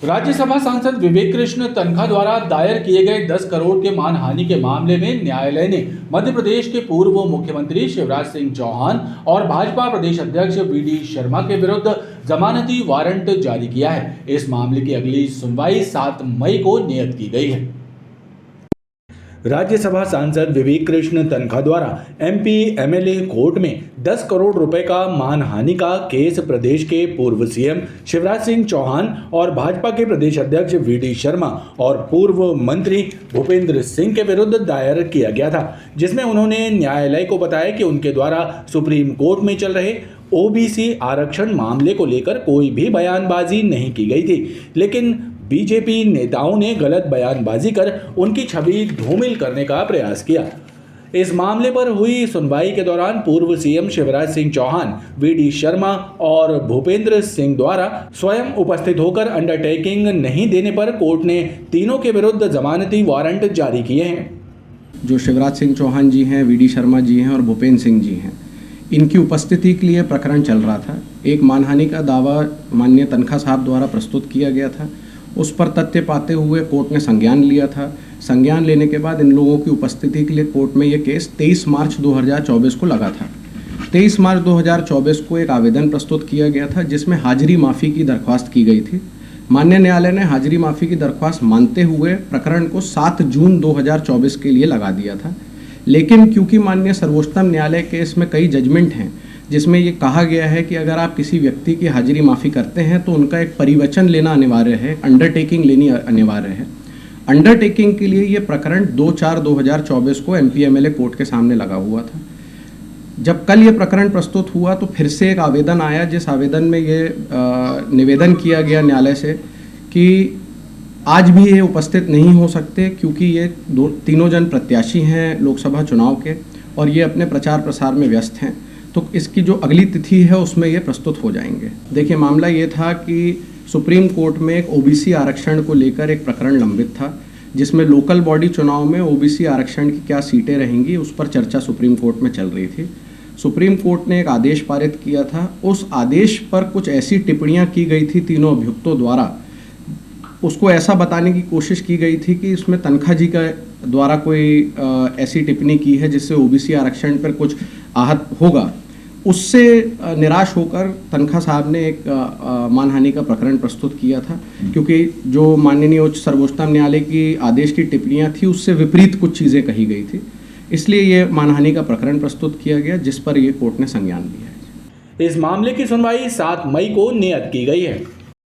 राज्यसभा सांसद विवेक कृष्ण तन्खा द्वारा दायर किए गए 10 करोड़ के मानहानि के मामले में न्यायालय ने मध्य प्रदेश के पूर्व मुख्यमंत्री शिवराज सिंह चौहान और भाजपा प्रदेश अध्यक्ष वीडी शर्मा के विरुद्ध जमानती वारंट जारी किया है। इस मामले की अगली सुनवाई 7 मई को नियत की गई है। राज्यसभा सांसद विवेक कृष्ण तन्खा द्वारा एमपी एमएलए कोर्ट में 10 करोड़ रुपए का मानहानि का केस प्रदेश के पूर्व सीएम शिवराज सिंह चौहान और भाजपा के प्रदेश अध्यक्ष वीडी शर्मा और पूर्व मंत्री भूपेंद्र सिंह के विरुद्ध दायर किया गया था, जिसमें उन्होंने न्यायालय को बताया कि उनके द्वारा सुप्रीम कोर्ट में चल रहे ओबीसी आरक्षण मामले को लेकर कोई भी बयानबाजी नहीं की गई थी, लेकिन बीजेपी नेताओं ने गलत बयानबाजी कर उनकी छवि धूमिल करने का प्रयास किया। इस मामले पर हुई सुनवाई के दौरान पूर्व सीएम शिवराज सिंह चौहान, वीडी शर्मा और भूपेंद्र सिंह द्वारा स्वयं उपस्थित होकर अंडरटेकिंग नहीं देने पर कोर्ट ने तीनों के विरुद्ध जमानती वारंट जारी किए हैं। जो शिवराज सिंह चौहान जी हैं, वीडी शर्मा जी हैं और भूपेंद्र सिंह जी हैं, इनकी उपस्थिति के लिए प्रकरण चल रहा था। एक मानहानि का दावा माननीय तन्खा साहब द्वारा प्रस्तुत किया गया था। उस पर तथ्य पाते हुए कोर्ट ने संज्ञान लिया था। संज्ञान लेने के बाद इन लोगों की उपस्थिति के लिए कोर्ट में ये केस 23 मार्च 2024 को लगा था। 23 मार्च 2024 को एक आवेदन प्रस्तुत किया गया था, जिसमें हाजिरी माफ़ी की दरख्वास्त की गई थी। माननीय न्यायालय ने हाजिरी माफ़ी की दरख्वास्त मानते हुए प्रकरण को 7 जून 2024 के लिए लगा दिया था। लेकिन क्योंकि माननीय सर्वोच्चतम न्यायालय के इसमें कई जजमेंट हैं, जिसमें ये कहा गया है कि अगर आप किसी व्यक्ति की हाजिरी माफ़ी करते हैं तो उनका एक परिवचन लेना अनिवार्य है, अंडरटेकिंग लेनी अनिवार्य है। अंडरटेकिंग के लिए ये प्रकरण 2/4/2024 को एमपी-एमएलए कोर्ट के सामने लगा हुआ था। जब कल ये प्रकरण प्रस्तुत हुआ तो फिर से एक आवेदन आया, जिस आवेदन में ये निवेदन किया गया न्यायालय से कि आज भी ये उपस्थित नहीं हो सकते, क्योंकि ये तीनों जन प्रत्याशी हैं लोकसभा चुनाव के और ये अपने प्रचार प्रसार में व्यस्त हैं, तो इसकी जो अगली तिथि है उसमें ये प्रस्तुत हो जाएंगे। देखिए, मामला ये था कि सुप्रीम कोर्ट में एक ओबीसी आरक्षण को लेकर एक प्रकरण लंबित था, जिसमें लोकल बॉडी चुनाव में ओबीसी आरक्षण की क्या सीटें रहेंगी उस पर चर्चा सुप्रीम कोर्ट में चल रही थी। सुप्रीम कोर्ट ने एक आदेश पारित किया था। उस आदेश पर कुछ ऐसी टिप्पणियां की गई थी तीनों अभियुक्तों द्वारा, उसको ऐसा बताने की कोशिश की गई थी कि इसमें तन्खा जी का द्वारा कोई ऐसी टिप्पणी की है जिससे ओबीसी आरक्षण पर कुछ आहत होगा। उससे निराश होकर तन्खा साहब ने एक मानहानि का प्रकरण प्रस्तुत किया था, क्योंकि जो माननीय उच्च सर्वोच्चतम न्यायालय की आदेश की टिप्पणियां थी उससे विपरीत कुछ चीज़ें कही गई थी, इसलिए ये मानहानि का प्रकरण प्रस्तुत किया गया, जिस पर ये कोर्ट ने संज्ञान लिया है। इस मामले की सुनवाई 7 मई को नियत की गई है।